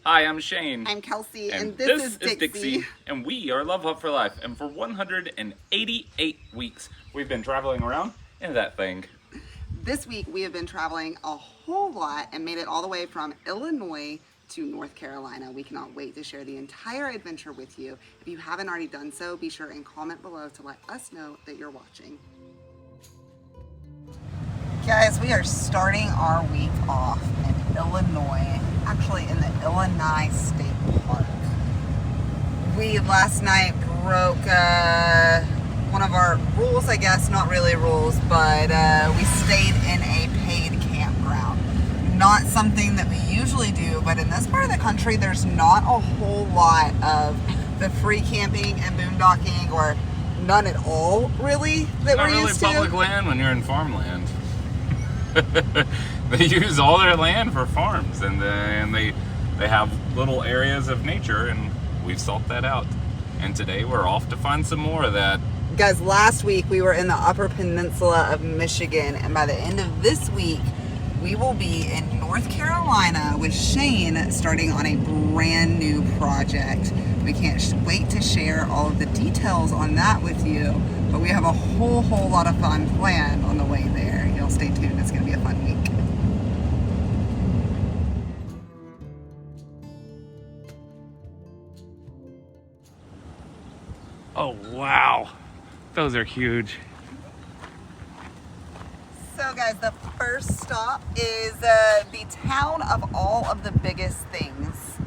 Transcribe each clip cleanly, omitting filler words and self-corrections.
Hi, I'm Shane. I'm Kelsey, and this is Dixie. And we are Love Hut for Life. And for 188 weeks, we've been traveling around in that thing. This week we have been traveling a whole lot and made it all the way from Illinois to North Carolina. We cannot wait to share the entire adventure with you. If you haven't already done so, be sure and comment below to let us know that you're watching. Guys, we are starting our week off in Illinois, actually in the Illinois State Park. We last night broke one of our rules, I guess, not really rules, but we stayed in a paid campground. Not something that we usually do, but in this part of the country, there's not a whole lot of the free camping and boondocking, or none at all, really, that we're used to. Not really public land when you're in farmland. They use all their land for farms, and they have little areas of nature, and we've sought that out. And today we're off to find some more of that. Guys, last week we were in the Upper Peninsula of Michigan, and by the end of this week we will be in North Carolina with Shane, starting on a brand new project. We can't wait to share all of the details on that with you, but we have a whole lot of fun planned on the way there. You'll stay tuned, it's going to be a fun week. Oh wow, those are huge. So guys, the first stop is the town of all of the biggest things.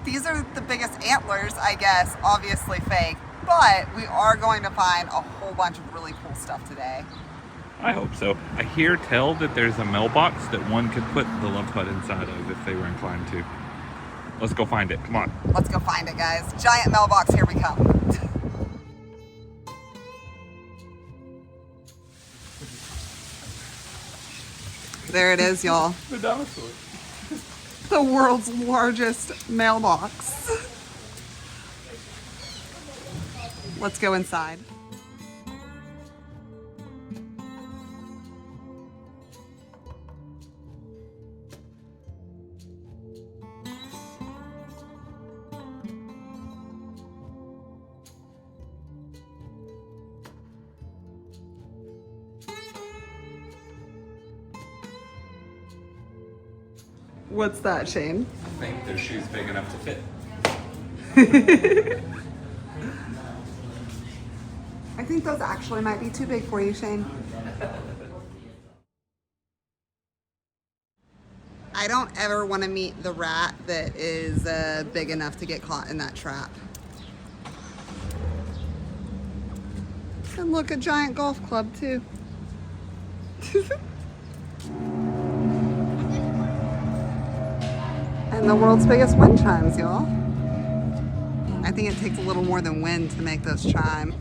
These are the biggest antlers, I guess, obviously fake, but we are going to find a whole bunch of really cool stuff today. I hope so. I hear tell that there's a mailbox that one could put the Love Hut inside of if they were inclined to. Let's go find it, come on. Let's go find it, guys. Giant mailbox, here we come. There it is, y'all. The dinosaur. The world's largest mailbox. Let's go inside. What's that, Shane? I think their shoe's big enough to fit. I think those actually might be too big for you, Shane. I don't ever want to meet the rat that is big enough to get caught in that trap. And look, a giant golf club too. And the world's biggest wind chimes, y'all. I think it takes a little more than wind to make those chime.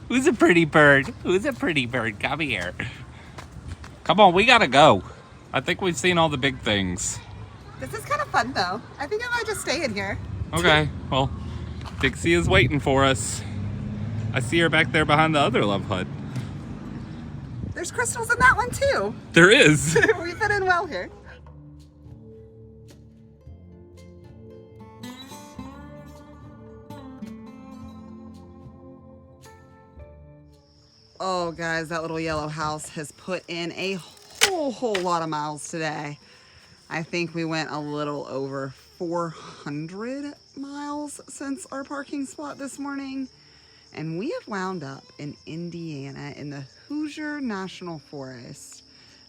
Who's a pretty bird? Who's a pretty bird? Come here. Come on, we gotta go. I think we've seen all the big things. This is kind of fun though. I think I might just stay in here. Okay, well, Dixie is waiting for us. I see her back there behind the other Love Hut. There's crystals in that one too. There is. We fit in well here. Oh guys, that little yellow house has put in a whole lot of miles today. I think we went a little over 400 miles since our parking spot this morning. And we have wound up in Indiana in the Hoosier National Forest.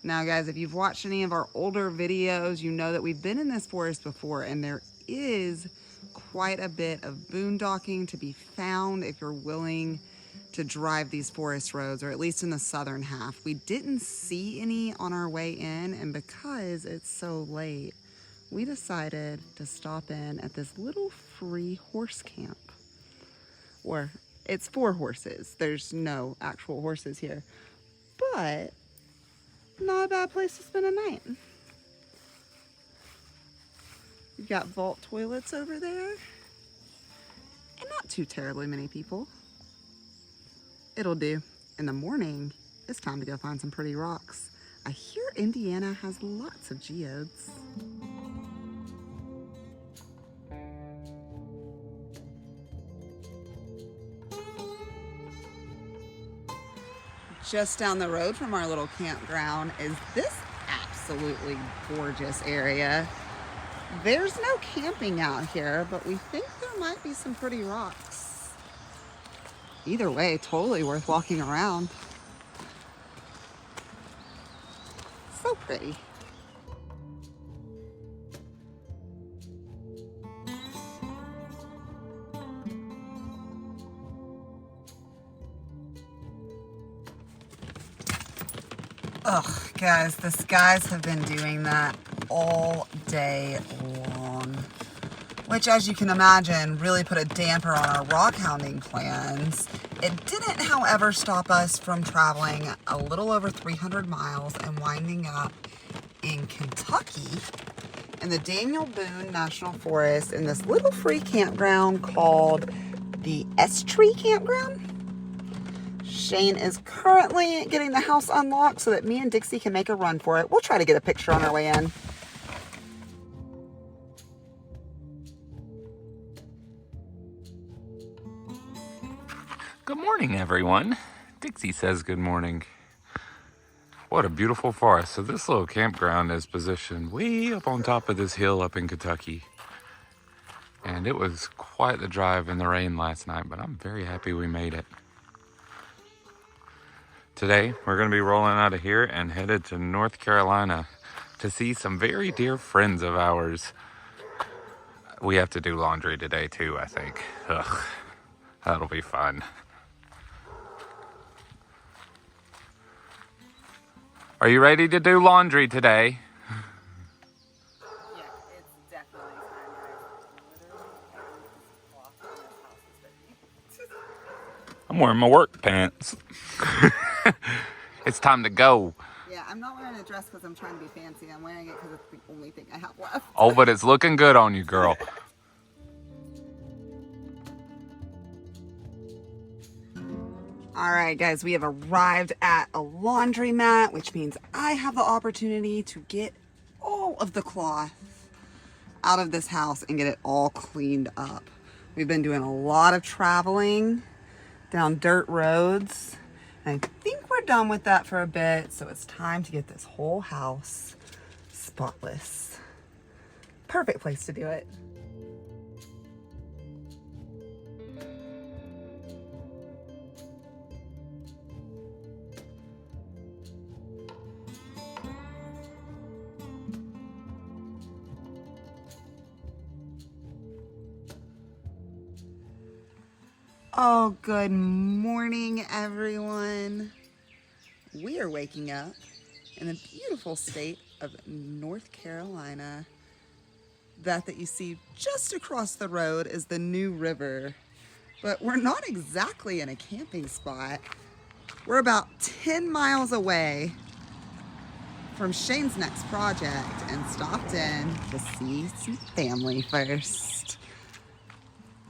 Now guys, if you've watched any of our older videos, you know that we've been in this forest before, and there is quite a bit of boondocking to be found if you're willing to drive these forest roads, or at least in the southern half. We didn't see any on our way in, and because it's so late, we decided to stop in at this little free horse camp. Or it's for horses. There's no actual horses here, but not a bad place to spend a night. You've got vault toilets over there, and not too terribly many people. It'll do. In the morning, it's time to go find some pretty rocks. I hear Indiana has lots of geodes. Just down the road from our little campground is this absolutely gorgeous area. There's no camping out here, but we think there might be some pretty rocks. Either way, totally worth walking around. So pretty. Ugh, guys, the skies have been doing that all day long, which, as you can imagine, really put a damper on our rock hounding plans. It didn't, however, stop us from traveling a little over 300 miles and winding up in Kentucky in the Daniel Boone National Forest in this little free campground called the S Tree Campground. Shane is currently getting the house unlocked so that me and Dixie can make a run for it. We'll try to get a picture on our way in. Good morning, everyone. Dixie says good morning. What a beautiful forest. So this little campground is positioned way up on top of this hill up in Kentucky. And it was quite the drive in the rain last night, but I'm very happy we made it. Today, we're going to be rolling out of here and headed to North Carolina to see some very dear friends of ours. We have to do laundry today too, I think. Ugh, that'll be fun. Are you ready to do laundry today? Yeah, it's definitely time, guys. Literally every house is I'm wearing my work pants. It's time to go. Yeah, I'm not wearing a dress because I'm trying to be fancy. I'm wearing it because it's the only thing I have left. Oh, but it's looking good on you, girl. All right, guys, we have arrived at a laundromat, which means I have the opportunity to get all of the cloth out of this house and get it all cleaned up. We've been doing a lot of traveling down dirt roads, and I think we're done with that for a bit, so it's time to get this whole house spotless. Perfect place to do it. Oh, good morning, everyone. We are waking up in the beautiful state of North Carolina. That you see just across the road is the New River, but we're not exactly in a camping spot. We're about 10 miles away from Shane's next project and stopped in to see some family first.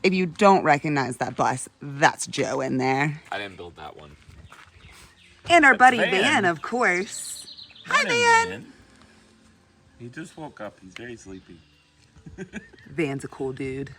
If you don't recognize that bus, that's Joe in there. I didn't build that one. And our buddy Van. Van, of course. Hi, Morning, Van. He just woke up. He's very sleepy. Van's a cool dude.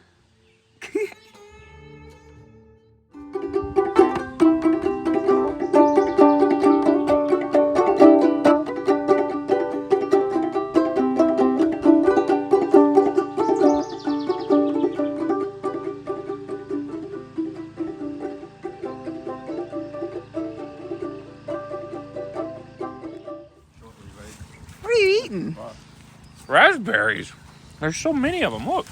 What are you eating? Raspberries. There's so many of them. Look.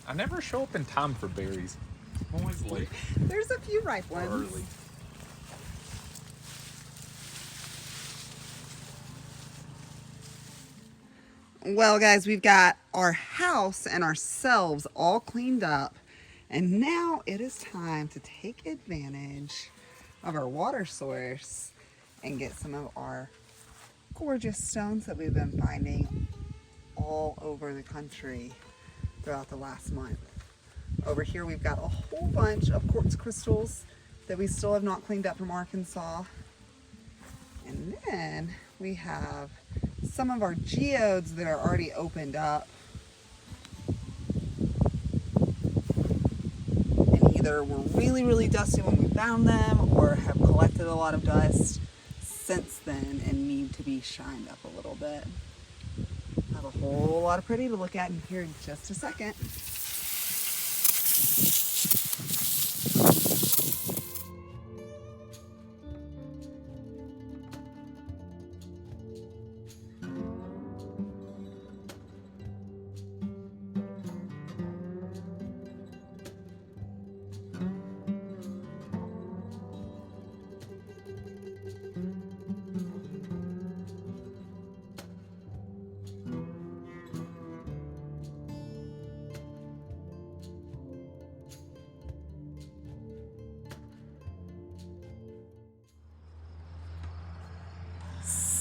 I never show up in time for berries. I'm always late. There's a few ripe Or ones. early. Well, guys, we've got our house and ourselves all cleaned up. And now it is time to take advantage of our water source and get some of our gorgeous stones that we've been finding all over the country throughout the last month. Over here we've got a whole bunch of quartz crystals that we still have not cleaned up from Arkansas. And then we have some of our geodes that are already opened up. And either were really, really dusty when we found them or have collected a lot of dust since then and need to be shined up a little bit. I have a whole lot of pretty to look at in here in just a second.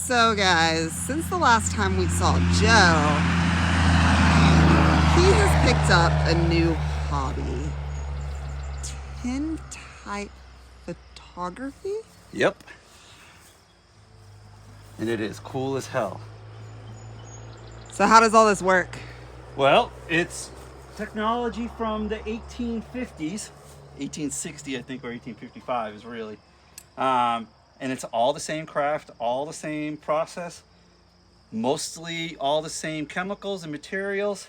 So guys, since the last time we saw Joe, he has picked up a new hobby. Tintype photography? Yep. And it is cool as hell. So how does all this work? Well, it's technology from the 1850s. 1860, I think, or 1855 is really. And it's all the same craft, all the same process, mostly all the same chemicals and materials.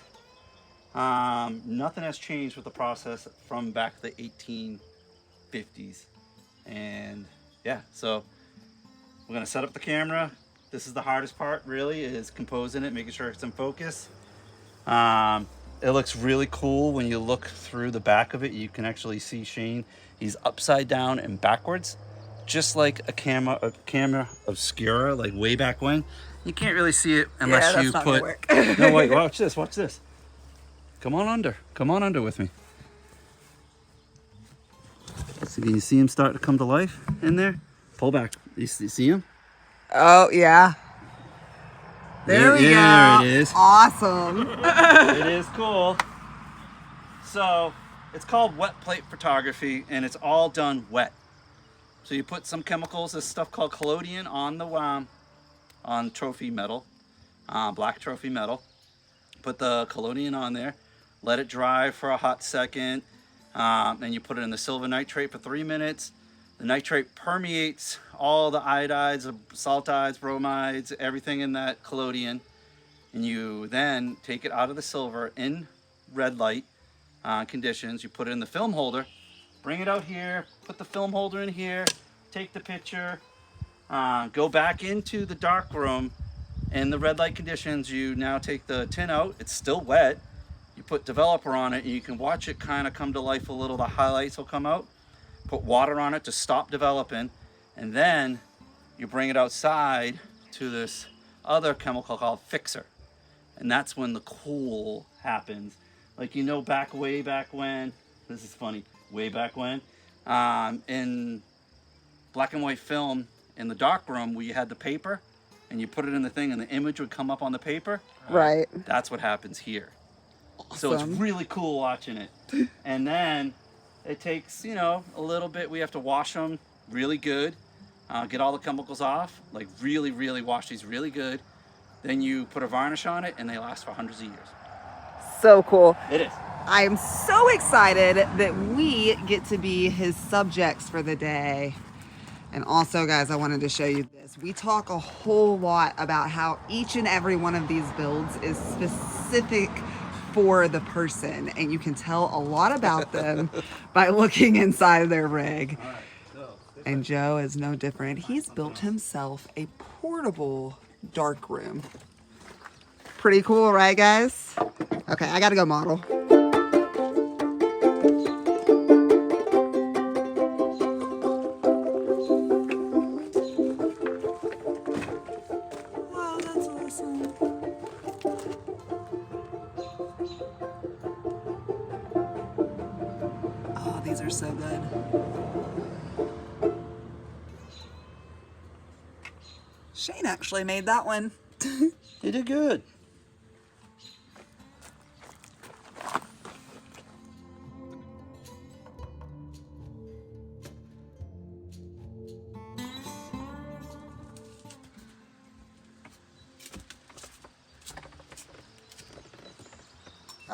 Nothing has changed with the process from back the 1850s. And yeah, so we're gonna set up the camera. This is the hardest part, really, is composing it, making sure it's in focus. It looks really cool when you look through the back of it. You can actually see Shane. He's upside down and backwards, just like a camera obscura, like way back when. You can't really see it unless you put. No, wait, watch this, watch this. Come on under with me. So can you see him start to come to life in there? Pull back. You see him? Oh, yeah. There we go. There it is. Awesome. It is cool. So it's called wet plate photography, and it's all done wet. So you put some chemicals, this stuff called collodion, on the on trophy metal, black trophy metal. Put the collodion on there, let it dry for a hot second, and you put it in the silver nitrate for 3 minutes. The nitrate permeates all the iodides, saltides, bromides, everything in that collodion, and you then take it out of the silver in red light conditions. You put it in the film holder, bring it out here, put the film holder in here, take the picture, go back into the dark room. In the red light conditions, you now take the tin out. It's still wet. You put developer on it, and you can watch it kind of come to life a little. The highlights will come out. Put water on it to stop developing, and then you bring it outside to this other chemical called fixer, and that's when the cool happens. Like, you know, way back when, this is funny, way back when, in black and white film in the dark room where you had the paper and you put it in the thing and the image would come up on the paper. Right. That's what happens here. Awesome. So it's really cool watching it. And then it takes, you know, a little bit. We have to wash them really good, get all the chemicals off, like really, really wash these really good. Then you put a varnish on it and they last for hundreds of years. So cool. It is. I am so excited that we get to be his subjects for the day. And also, guys, I wanted to show you this. We talk a whole lot about how each and every one of these builds is specific for the person, and you can tell a lot about them by looking inside their rig. And Joe is no different. He's built himself a portable dark room. Pretty cool, right, guys? Okay, I gotta go model. Wow, that's awesome. Oh, these are so good. Shane actually made that one. He did good.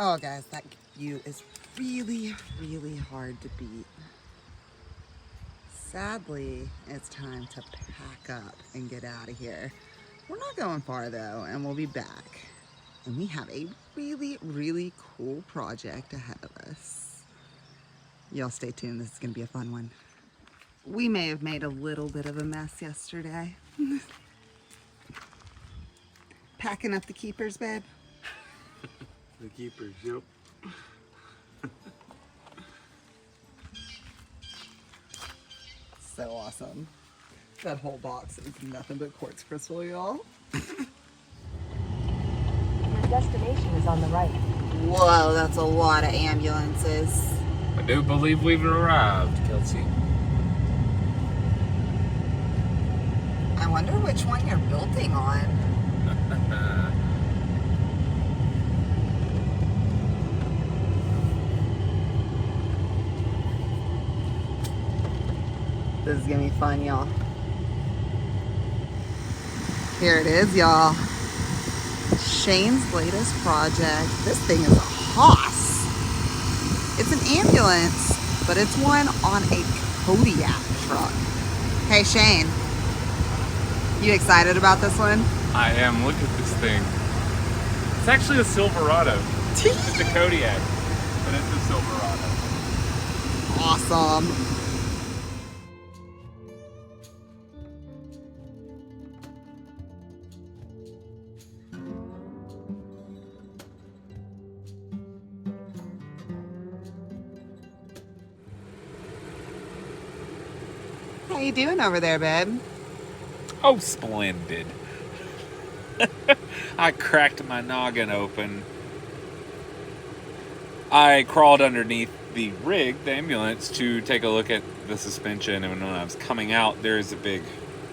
Oh, guys, that view is really, really hard to beat. Sadly, it's time to pack up and get out of here. We're not going far though, and we'll be back. And we have a really, really cool project ahead of us. Y'all stay tuned, this is gonna be a fun one. We may have made a little bit of a mess yesterday. Packing up the keepers, babe? The keepers, yep. So awesome. That whole box is nothing but quartz crystal, y'all. Your destination is on the right. Whoa, that's a lot of ambulances. I do believe we've arrived, Kelsey. I wonder which one you're building on. This is gonna be fun, y'all. Here it is, y'all. Shane's latest project. This thing is a hoss. It's an ambulance, but it's one on a Kodiak truck. Hey, Shane. You excited about this one? I am. Look at this thing. It's actually a Silverado. It's just a Kodiak, but it's a Silverado. Awesome. How you doing over there, babe? Oh, splendid. I cracked my noggin open. I crawled underneath the rig, the ambulance, to take a look at the suspension, and when I was coming out, there's a big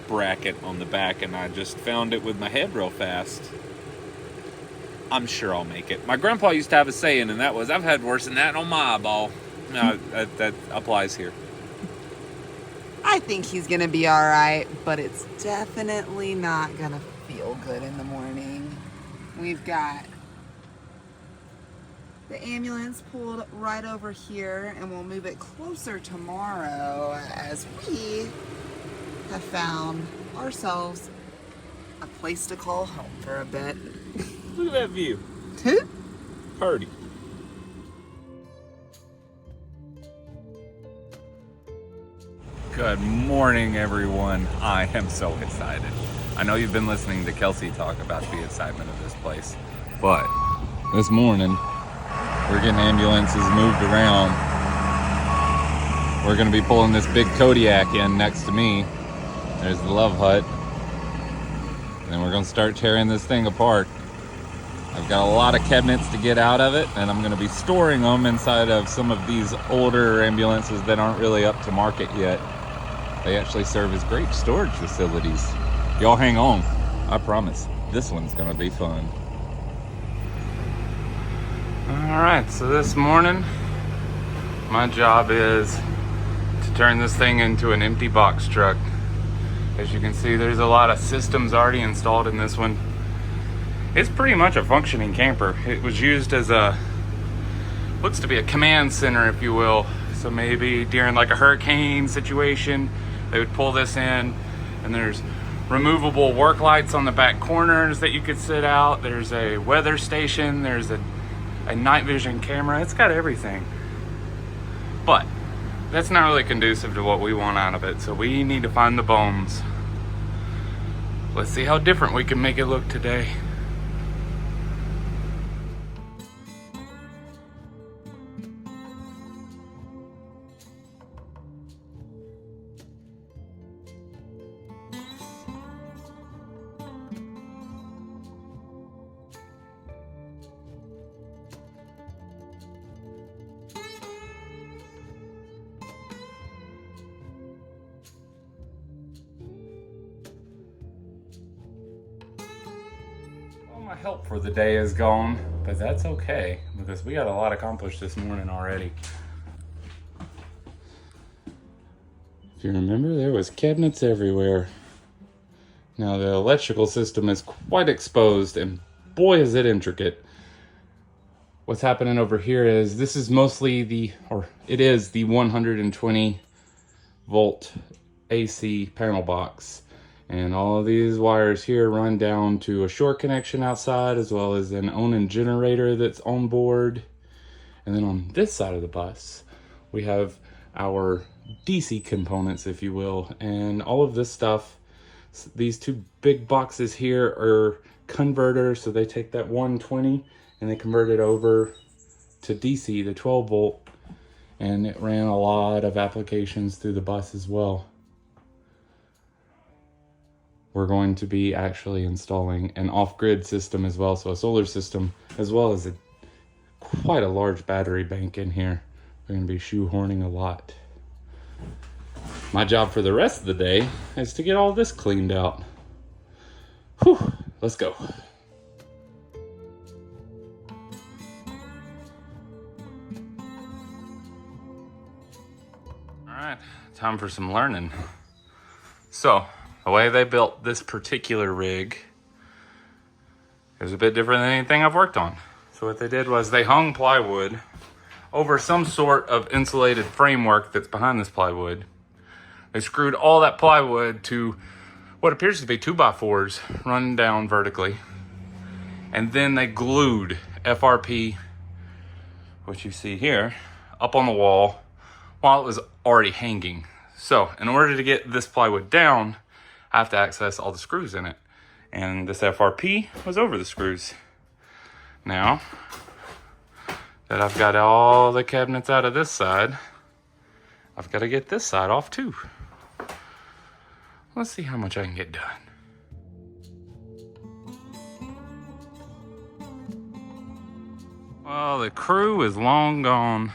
bracket on the back, and I just found it with my head real fast. I'm sure I'll make it. My grandpa used to have a saying, and that was, I've had worse than that on my eyeball. No, that applies here. I think he's gonna be all right, but it's definitely not gonna feel good in the morning. We've got the ambulance pulled right over here, and we'll move it closer tomorrow as we have found ourselves a place to call home for a bit. Look at that view. Party. Good morning, everyone. I am so excited. I know you've been listening to Kelsey talk about the excitement of this place, but this morning we're getting ambulances moved around. We're going to be pulling this big Kodiak in next to me. There's the Love Hut. And then we're going to start tearing this thing apart. I've got a lot of cabinets to get out of it, and I'm going to be storing them inside of some of these older ambulances that aren't really up to market yet. They actually serve as great storage facilities. Y'all hang on. I promise. This one's gonna be fun. Alright, so this morning, my job is to turn this thing into an empty box truck. As you can see, there's a lot of systems already installed in this one. It's pretty much a functioning camper. It was used as looks to be a command center, if you will. So maybe during like a hurricane situation, they would pull this in, and there's removable work lights on the back corners that you could sit out. There's a weather station. There's a night vision camera. It's got everything. But that's not really conducive to what we want out of it. So we need to find the bones. Let's see how different we can make it look today. My help for the day is gone, but that's okay because we got a lot accomplished this morning already. If you remember, there was cabinets everywhere. Now the electrical system is quite exposed, and boy is it intricate. what's happening over here is this is mostly it is the 120 volt AC panel box. And all of these wires here run down to a short connection outside, as well as an Onan generator that's on board. And then on this side of the bus, we have our DC components, if you will. And all of this stuff, these two big boxes here are converters. So they take that 120 and they convert it over to DC, the 12 volt. And it ran a lot of applications through the bus as well. We're going to be actually installing an off-grid system as well, so a solar system, as well as quite a large battery bank in here. We're going to be shoehorning a lot. My job for the rest of the day is to get all this cleaned out. Whew, let's go. All right, time for some learning. So, the way they built this particular rig is a bit different than anything I've worked on. So what they did was they hung plywood over some sort of insulated framework that's behind this plywood. They screwed all that plywood to what appears to be 2x4s run down vertically. And then they glued FRP, which you see here, up on the wall while it was already hanging. So in order to get this plywood down, I have to access all the screws in it. And this FRP was over the screws. Now that I've got all the cabinets out of this side, I've got to get this side off too. Let's see how much I can get done. Well, the crew is long gone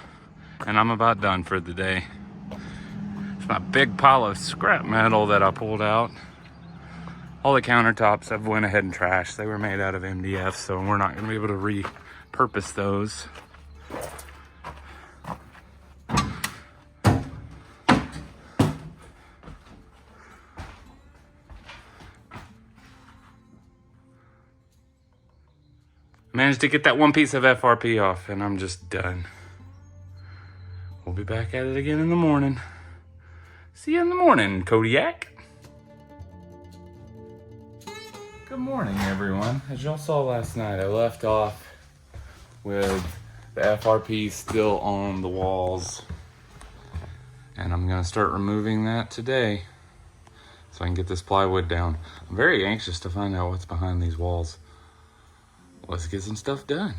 and I'm about done for the day. It's my big pile of scrap metal that I pulled out. All the countertops I've went ahead and trashed. They were made out of MDF, so we're not gonna be able to repurpose those. Managed to get that one piece of FRP off and I'm just done. We'll be back at it again in the morning. See you in the morning, Kodiak. Good morning, everyone. As y'all saw last night, I left off with the FRP still on the walls. And I'm gonna start removing that today so I can get this plywood down. I'm very anxious to find out what's behind these walls. Let's get some stuff done.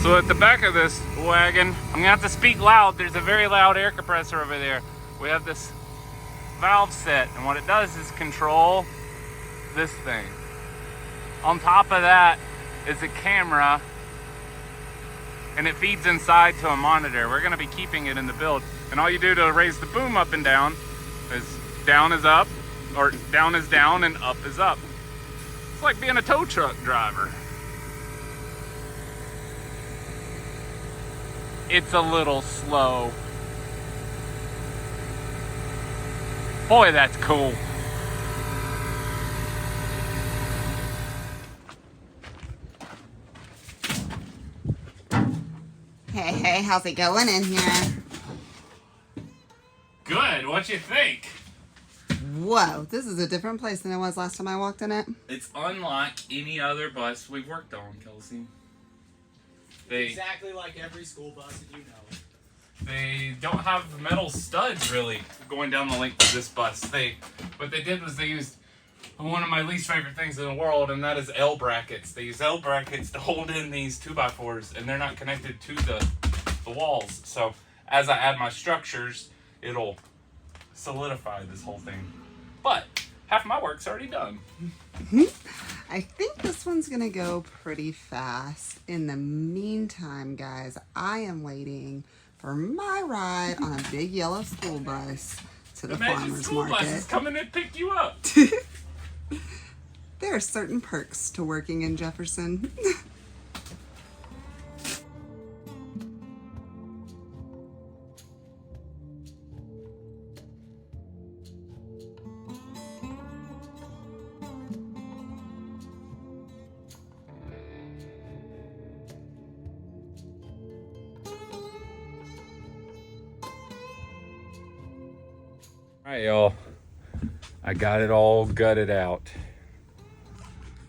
So at the back of this wagon, I'm gonna have to speak loud. There's a very loud air compressor over there. We have this valve set, and what it does is control this thing. On top of that is a camera, and it feeds inside to a monitor. We're gonna be keeping it in the build. And all you do to raise the boom up and down is down is up, or down is down and up is up. It's like being a tow truck driver. It's a little slow. Boy, that's cool. Hey, how's it going in here? Good, what you think? Whoa, this is a different place than it was last time I walked in it. It's unlike any other bus we've worked on, Kelsey. Exactly like every school bus that you know. They don't have metal studs really going down the length of this bus. What they did was they used one of my least favorite things in the world, and that is L brackets. They use L brackets to hold in these 2x4s, and they're not connected to the walls. So as I add my structures, it'll solidify this whole thing. But half my work's already done. I think this one's gonna go pretty fast. In the meantime, guys, I am waiting for my ride on a big yellow school bus to the farmer's school market. buses coming to pick you up. There are certain perks to working in Jefferson. All right, y'all. I got it all gutted out.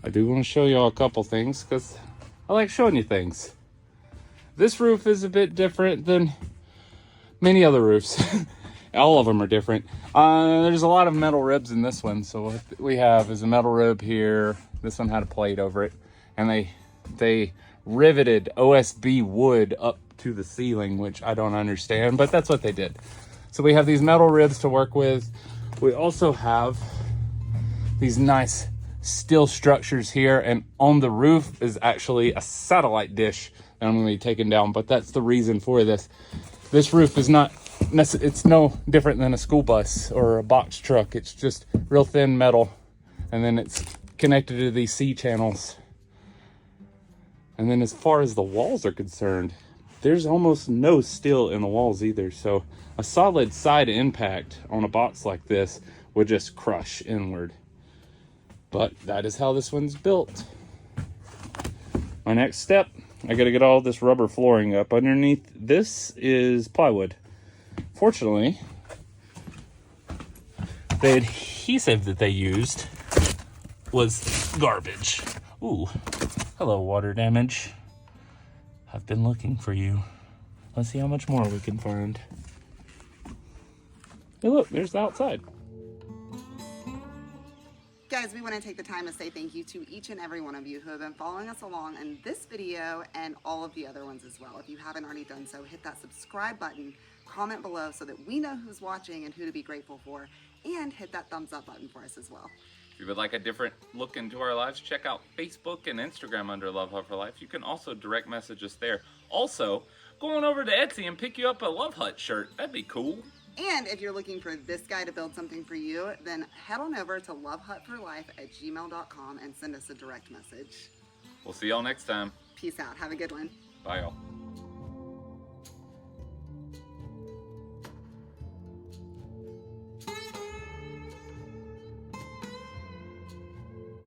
I do want to show y'all a couple things because I like showing you things. This roof is a bit different than many other roofs. All of them are different. There's a lot of metal ribs in this one. So what we have is a metal rib here. This one had a plate over it. And they riveted OSB wood up to the ceiling, which I don't understand, but that's what they did. So we have these metal ribs to work with. We also have these nice steel structures here, and on the roof is actually a satellite dish that I'm going to be taking down, but that's the reason for this. This roof is not it's no different than a school bus or a box truck. It's just real thin metal, and then it's connected to these C channels. And then as far as the walls are concerned, there's almost no steel in the walls either, so a solid side impact on a box like this would just crush inward. But that is how this one's built. My next step, I gotta get all this rubber flooring up. Underneath this is plywood. Fortunately, the adhesive that they used was garbage. Ooh, hello water damage. I've been looking for you. Let's see how much more we can find. Hey look, there's the outside. Guys, we want to take the time to say thank you to each and every one of you who have been following us along in this video and all of the other ones as well. If you haven't already done so, hit that subscribe button, comment below so that we know who's watching and who to be grateful for, and hit that thumbs up button for us as well. If you would like a different look into our lives, check out Facebook and Instagram under LoveHut4Life. You can also direct message us there. Also, go on over to Etsy and pick you up a Love Hut shirt. That'd be cool. And if you're looking for this guy to build something for you, then head on over to LoveHut4Life@gmail.com and send us a direct message. We'll see y'all next time. Peace out. Have a good one. Bye, y'all.